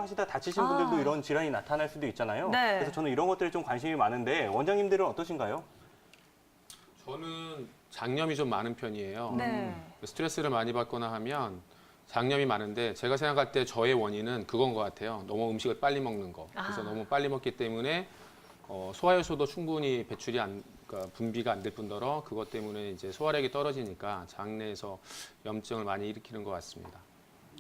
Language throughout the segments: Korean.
하시다 다치신 분들도 이런 질환이 나타날 수도 있잖아요. 네. 그래서 저는 이런 것들에 좀 관심이 많은데 원장님들은 어떠신가요? 저는 장염이 좀 많은 편이에요. 네. 스트레스를 많이 받거나 하면 장염이 많은데 제가 생각할 때 저의 원인은 그건 것 같아요. 너무 음식을 빨리 먹는 거. 그래서 너무 빨리 먹기 때문에 소화효소도 충분히 그러니까 분비가 안 될 뿐더러 그것 때문에 이제 소화력이 떨어지니까 장내에서 염증을 많이 일으키는 것 같습니다.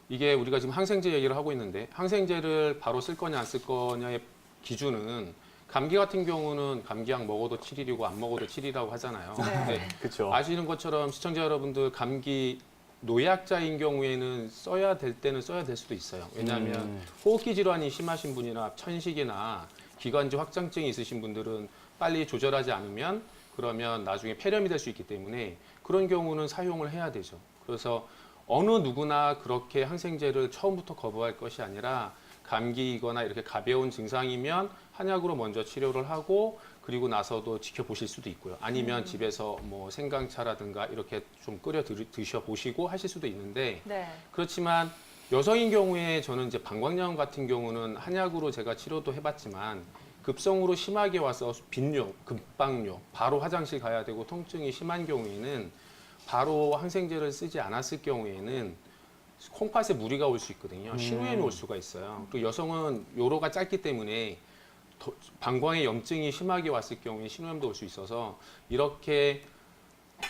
이게 우리가 지금 항생제 얘기를 하고 있는데 항생제를 바로 쓸 거냐 안 쓸 거냐의 기준은 감기 같은 경우는 감기약 먹어도 7일이고 안 먹어도 7일이라고 하잖아요. 근데 그렇죠. 아시는 것처럼 시청자 여러분들 감기 노약자인 경우에는 써야 될 때는 써야 될 수도 있어요. 왜냐하면 호흡기 질환이 심하신 분이나 천식이나 기관지 확장증이 있으신 분들은 빨리 조절하지 않으면 그러면 나중에 폐렴이 될 수 있기 때문에 그런 경우는 사용을 해야 되죠. 그래서 어느 누구나 그렇게 항생제를 처음부터 거부할 것이 아니라 감기이거나 이렇게 가벼운 증상이면 한약으로 먼저 치료를 하고 그리고 나서도 지켜보실 수도 있고요. 아니면 집에서 뭐 생강차라든가 이렇게 좀 끓여 드셔보시고 하실 수도 있는데 네. 그렇지만 여성인 경우에 저는 이제 방광염 같은 경우는 한약으로 제가 치료도 해봤지만 급성으로 심하게 와서 빈뇨, 급박뇨, 바로 화장실 가야 되고 통증이 심한 경우에는 바로 항생제를 쓰지 않았을 경우에는 콩팥에 무리가 올 수 있거든요. 신우염이 올 수가 있어요. 그리고 여성은 요로가 짧기 때문에 방광에 염증이 심하게 왔을 경우에 신우염도 올 수 있어서 이렇게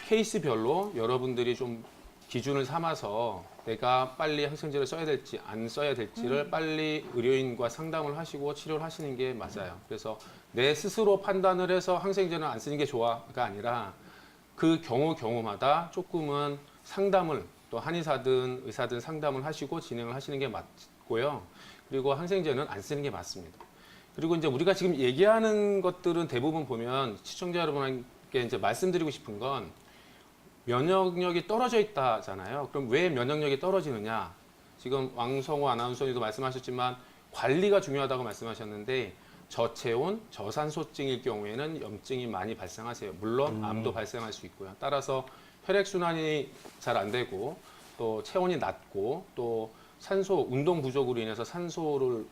케이스별로 여러분들이 좀 기준을 삼아서 내가 빨리 항생제를 써야 될지 안 써야 될지를 빨리 의료인과 상담을 하시고 치료를 하시는 게 맞아요. 그래서 내 스스로 판단을 해서 항생제는 안 쓰는 게 좋아가 아니라 그 경우마다 조금은 상담을 또 한의사든 의사든 상담을 하시고 진행을 하시는 게 맞고요. 그리고 항생제는 안 쓰는 게 맞습니다. 그리고 이제 우리가 지금 얘기하는 것들은 대부분 보면 시청자 여러분께 이제 말씀드리고 싶은 건 면역력이 떨어져 있다잖아요. 그럼 왜 면역력이 떨어지느냐? 지금 왕성호 아나운서님도 말씀하셨지만 관리가 중요하다고 말씀하셨는데 저체온, 저산소증일 경우에는 염증이 많이 발생하세요. 물론 암도 발생할 수 있고요. 따라서 혈액순환이 잘 안 되고 또 체온이 낮고 또 산소, 운동 부족으로 인해서 산소를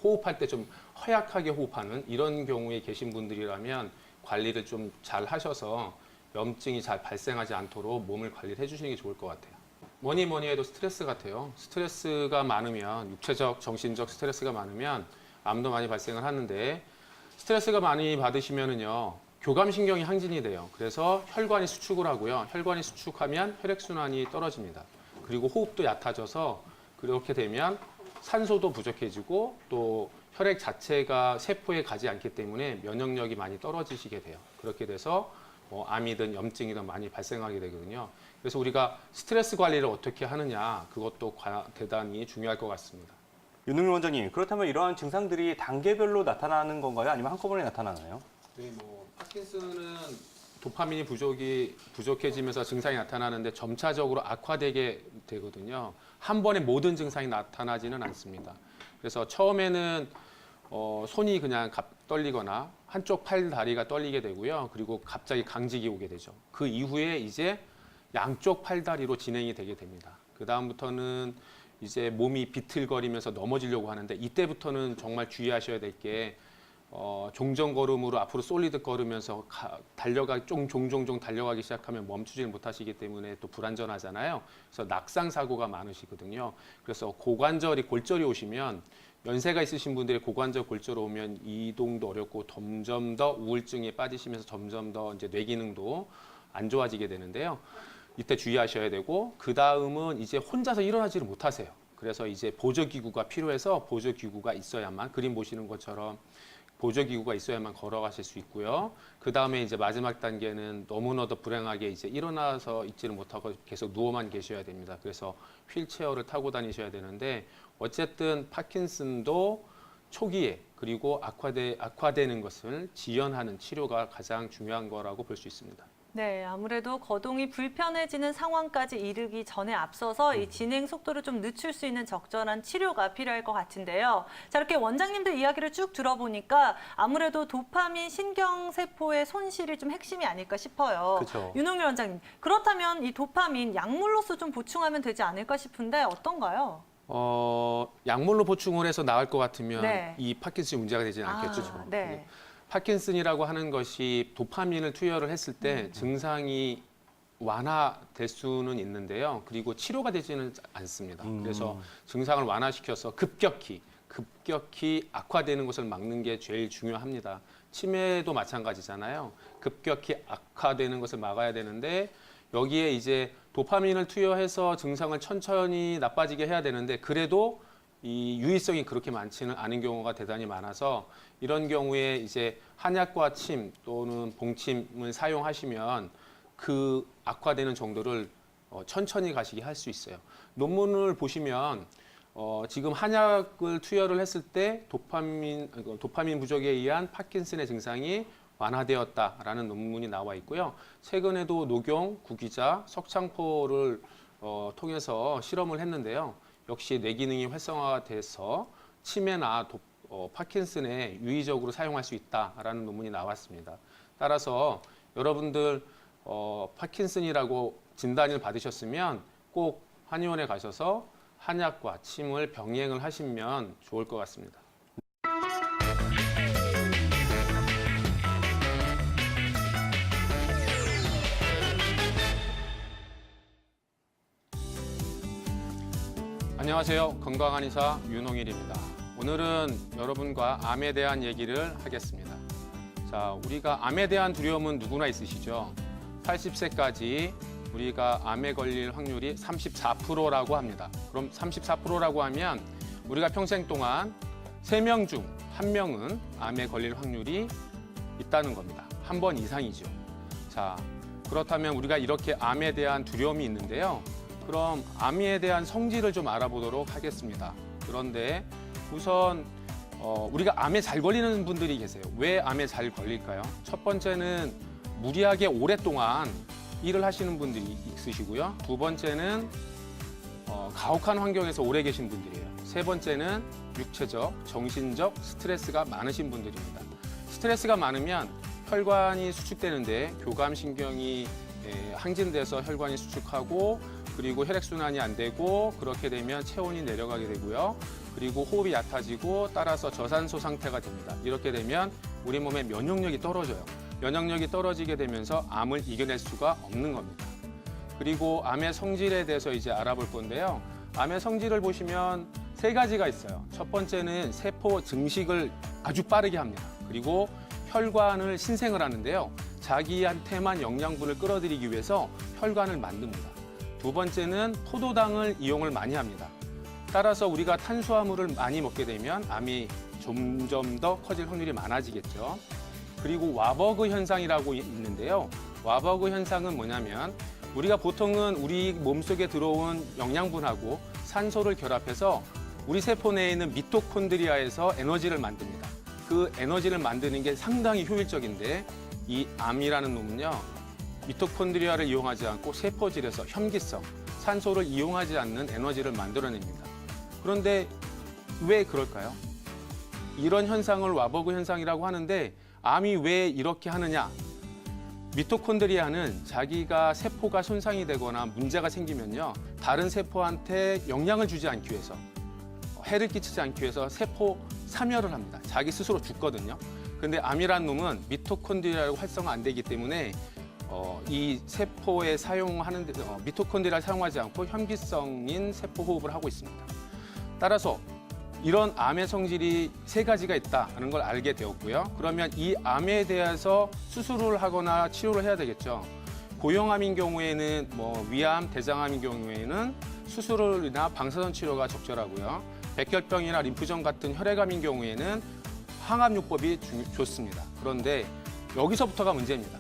호흡할 때 좀 허약하게 호흡하는 이런 경우에 계신 분들이라면 관리를 좀 잘 하셔서 염증이 잘 발생하지 않도록 몸을 관리를 해주시는 게 좋을 것 같아요. 뭐니 해도 스트레스 같아요. 스트레스가 많으면 육체적, 정신적 스트레스가 많으면 암도 많이 발생을 하는데 스트레스가 많이 받으시면은요 교감신경이 항진이 돼요. 그래서 혈관이 수축을 하고요. 혈관이 수축하면 혈액순환이 떨어집니다. 그리고 호흡도 얕아져서 그렇게 되면 산소도 부족해지고 또 혈액 자체가 세포에 가지 않기 때문에 면역력이 많이 떨어지시게 돼요. 그렇게 돼서 암이든 염증이든 많이 발생하게 되거든요. 그래서 우리가 스트레스 관리를 어떻게 하느냐 그것도 대단히 중요할 것 같습니다. 윤흥민 원장님, 그렇다면 이러한 증상들이 단계별로 나타나는 건가요? 아니면 한꺼번에 나타나나요? 네, 파킨슨은 도파민이 부족해지면서 증상이 나타나는데 점차적으로 악화되게 되거든요. 한 번에 모든 증상이 나타나지는 않습니다. 그래서 처음에는 손이 그냥 떨리거나 한쪽 팔, 다리가 떨리게 되고요. 그리고 갑자기 강직이 오게 되죠. 그 이후에 이제 양쪽 팔, 다리로 진행이 되게 됩니다. 그 다음부터는 이제 몸이 비틀거리면서 넘어지려고 하는데 이때부터는 정말 주의하셔야 될 게 종전 걸음으로 앞으로 솔리드 걸으면서 종종 달려가기 시작하면 멈추질 못하시기 때문에 또 불안전하잖아요. 그래서 낙상 사고가 많으시거든요. 그래서 골절이 오시면 연세가 있으신 분들이 고관절 골절 오면 이동도 어렵고 점점 더 우울증에 빠지시면서 점점 더 이제 뇌 기능도 안 좋아지게 되는데요. 이때 주의하셔야 되고 그 다음은 이제 혼자서 일어나지를 못하세요. 그래서 이제 보조기구가 필요해서 보조기구가 있어야만 그림 보시는 것처럼 보조기구가 있어야만 걸어가실 수 있고요. 그 다음에 이제 마지막 단계는 너무나도 불행하게 이제 일어나서 있지를 못하고 계속 누워만 계셔야 됩니다. 그래서 휠체어를 타고 다니셔야 되는데 어쨌든 파킨슨도 초기에 그리고 악화되는 것을 지연하는 치료가 가장 중요한 거라고 볼 수 있습니다. 네, 아무래도 거동이 불편해지는 상황까지 이르기 전에 앞서서 이 진행 속도를 좀 늦출 수 있는 적절한 치료가 필요할 것 같은데요. 자, 이렇게 원장님들 이야기를 쭉 들어보니까 아무래도 도파민 신경세포의 손실이 좀 핵심이 아닐까 싶어요. 그렇죠. 윤흥민 원장님, 그렇다면 이 도파민 약물로서 좀 보충하면 되지 않을까 싶은데 어떤가요? 약물로 보충을 해서 나을 것 같으면 네. 이 파킨슨이 문제가 되지는 않겠죠. 지금. 네. 파킨슨이라고 하는 것이 도파민을 투여를 했을 때 증상이 완화될 수는 있는데요. 그리고 치료가 되지는 않습니다. 그래서 증상을 완화시켜서 급격히 악화되는 것을 막는 게 제일 중요합니다. 치매도 마찬가지잖아요. 급격히 악화되는 것을 막아야 되는데 여기에 이제 도파민을 투여해서 증상을 천천히 나빠지게 해야 되는데 그래도 이 유의성이 그렇게 많지는 않은 경우가 대단히 많아서 이런 경우에 이제 한약과 침 또는 봉침을 사용하시면 그 악화되는 정도를 천천히 가시게 할 수 있어요. 논문을 보시면 지금 한약을 투여를 했을 때 도파민 부족에 의한 파킨슨의 증상이 완화되었다라는 논문이 나와 있고요. 최근에도 녹용, 구기자, 석창포를 통해서 실험을 했는데요. 역시 뇌 기능이 활성화가 돼서 치매나 파킨슨에 유의적으로 사용할 수 있다라는 논문이 나왔습니다. 따라서 여러분들 파킨슨이라고 진단을 받으셨으면 꼭 한의원에 가셔서 한약과 침을 병행을 하시면 좋을 것 같습니다. 안녕하세요. 건강한 의사 윤홍일입니다. 오늘은 여러분과 암에 대한 얘기를 하겠습니다. 자, 우리가 암에 대한 두려움은 누구나 있으시죠? 80세까지 우리가 암에 걸릴 확률이 34%라고 합니다. 그럼 34%라고 하면 우리가 평생 동안 3명 중 1명은 암에 걸릴 확률이 있다는 겁니다. 한 번 이상이죠. 자, 그렇다면 우리가 이렇게 암에 대한 두려움이 있는데요. 그럼 암에 대한 성질을 좀 알아보도록 하겠습니다. 그런데 우선 우리가 암에 잘 걸리는 분들이 계세요. 왜 암에 잘 걸릴까요? 첫 번째는 무리하게 오랫동안 일을 하시는 분들이 있으시고요. 두 번째는 가혹한 환경에서 오래 계신 분들이에요. 세 번째는 육체적, 정신적 스트레스가 많으신 분들입니다. 스트레스가 많으면 혈관이 수축되는데 교감신경이 항진돼서 혈관이 수축하고 그리고 혈액순환이 안 되고 그렇게 되면 체온이 내려가게 되고요. 그리고 호흡이 얕아지고 따라서 저산소 상태가 됩니다. 이렇게 되면 우리 몸의 면역력이 떨어져요. 면역력이 떨어지게 되면서 암을 이겨낼 수가 없는 겁니다. 그리고 암의 성질에 대해서 이제 알아볼 건데요. 암의 성질을 보시면 3가지가 있어요. 첫 번째는 세포 증식을 아주 빠르게 합니다. 그리고 혈관을 신생을 하는데요. 자기한테만 영양분을 끌어들이기 위해서 혈관을 만듭니다. 두 번째는 포도당을 이용을 많이 합니다. 따라서 우리가 탄수화물을 많이 먹게 되면 암이 점점 더 커질 확률이 많아지겠죠. 그리고 와버그 현상이라고 있는데요. 와버그 현상은 뭐냐면 우리가 보통은 우리 몸속에 들어온 영양분하고 산소를 결합해서 우리 세포 내에 있는 미토콘드리아에서 에너지를 만듭니다. 그 에너지를 만드는 게 상당히 효율적인데 이 암이라는 놈은요. 미토콘드리아를 이용하지 않고 세포질에서 현기성, 산소를 이용하지 않는 에너지를 만들어냅니다. 그런데 왜 그럴까요? 이런 현상을 와버그 현상이라고 하는데 암이 왜 이렇게 하느냐? 미토콘드리아는 자기가 세포가 손상이 되거나 문제가 생기면요. 다른 세포한테 영향을 주지 않기 위해서 해를 끼치지 않기 위해서 세포 사멸을 합니다. 자기 스스로 죽거든요. 근데 암이라는 놈은 미토콘드리아가 활성화 안 되기 때문에 이 세포에 사용하는 미토콘드리아를 사용하지 않고 현기성인 세포 호흡을 하고 있습니다. 따라서 이런 암의 성질이 3가지가 있다는 걸 알게 되었고요. 그러면 이 암에 대해서 수술을 하거나 치료를 해야 되겠죠. 고형암인 경우에는 위암, 대장암인 경우에는 수술이나 방사선 치료가 적절하고요. 백혈병이나 림프전 같은 혈액암인 경우에는 항암요법이 좋습니다. 그런데 여기서부터가 문제입니다.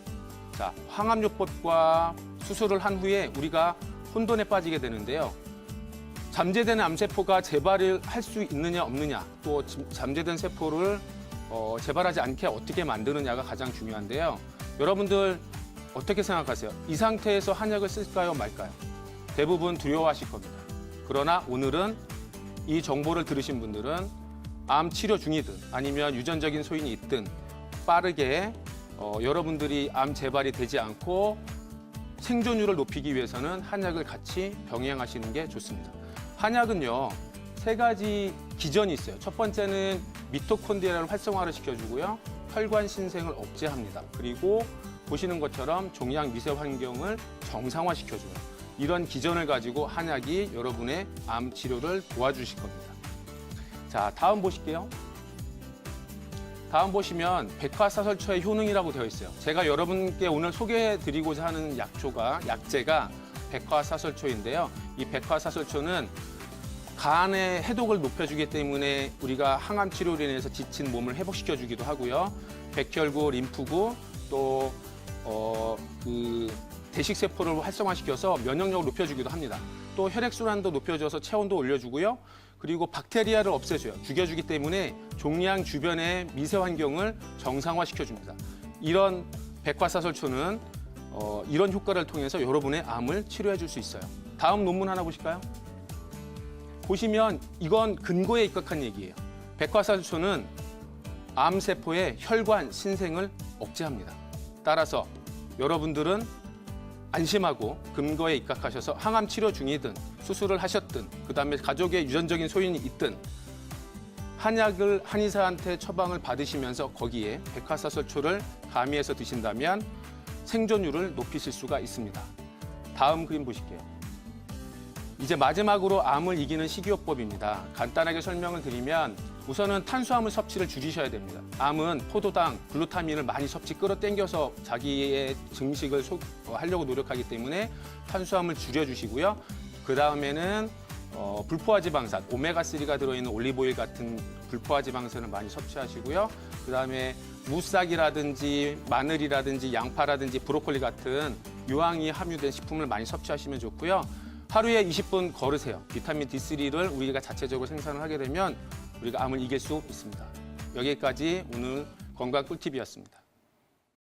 자, 항암요법과 수술을 한 후에 우리가 혼돈에 빠지게 되는데요. 잠재된 암세포가 재발을 할 수 있느냐 없느냐, 또 잠재된 세포를 재발하지 않게 어떻게 만드느냐가 가장 중요한데요. 여러분들 어떻게 생각하세요? 이 상태에서 한약을 쓸까요 말까요? 대부분 두려워하실 겁니다. 그러나 오늘은 이 정보를 들으신 분들은 암 치료 중이든 아니면 유전적인 소인이 있든 빠르게 여러분들이 암 재발이 되지 않고 생존율을 높이기 위해서는 한약을 같이 병행하시는 게 좋습니다. 한약은요, 세 가지 기전이 있어요. 첫 번째는 미토콘드리아를 활성화를 시켜주고요. 혈관 신생을 억제합니다. 그리고 보시는 것처럼 종양 미세 환경을 정상화시켜줘요. 이런 기전을 가지고 한약이 여러분의 암 치료를 도와주실 겁니다. 자, 다음 보실게요. 다음 보시면 백화사설초의 효능이라고 되어 있어요. 제가 여러분께 오늘 소개해드리고자 하는 약재가 백화사설초인데요. 이 백화사설초는 간의 해독을 높여주기 때문에 우리가 항암 치료로 인해서 지친 몸을 회복시켜주기도 하고요. 백혈구, 림프구, 또 대식세포를 활성화시켜서 면역력을 높여주기도 합니다. 또 혈액순환도 높여줘서 체온도 올려주고요. 그리고 박테리아를 없애줘요. 죽여주기 때문에 종양 주변의 미세 환경을 정상화시켜줍니다. 이런 백화사설초는 이런 효과를 통해서 여러분의 암을 치료해 줄 수 있어요. 다음 논문 하나 보실까요? 보시면 이건 근거에 입각한 얘기예요. 백화사설초는 암세포의 혈관 신생을 억제합니다. 따라서 여러분들은 안심하고 근거에 입각하셔서 항암 치료 중이든 수술을 하셨든 그다음에 가족에 유전적인 소인이 있든 한약을 한의사한테 처방을 받으시면서 거기에 백화사설초를 가미해서 드신다면 생존율을 높이실 수가 있습니다. 다음 그림 보실게요. 이제 마지막으로 암을 이기는 식이요법입니다. 간단하게 설명을 드리면 우선은 탄수화물 섭취를 줄이셔야 됩니다. 암은 포도당, 글루타민을 많이 끌어당겨서 자기의 증식을 하려고 노력하기 때문에 탄수화물 줄여주시고요. 그 다음에는 불포화지방산, 오메가3가 들어있는 올리브오일 같은 불포화지방산을 많이 섭취하시고요. 그 다음에 무싹이라든지 마늘이라든지 양파라든지 브로콜리 같은 유황이 함유된 식품을 많이 섭취하시면 좋고요. 하루에 20분 걸으세요. 비타민 D3를 우리가 자체적으로 생산을 하게 되면 우리가 암을 이길 수 있습니다. 여기까지 오늘 건강 꿀팁이었습니다.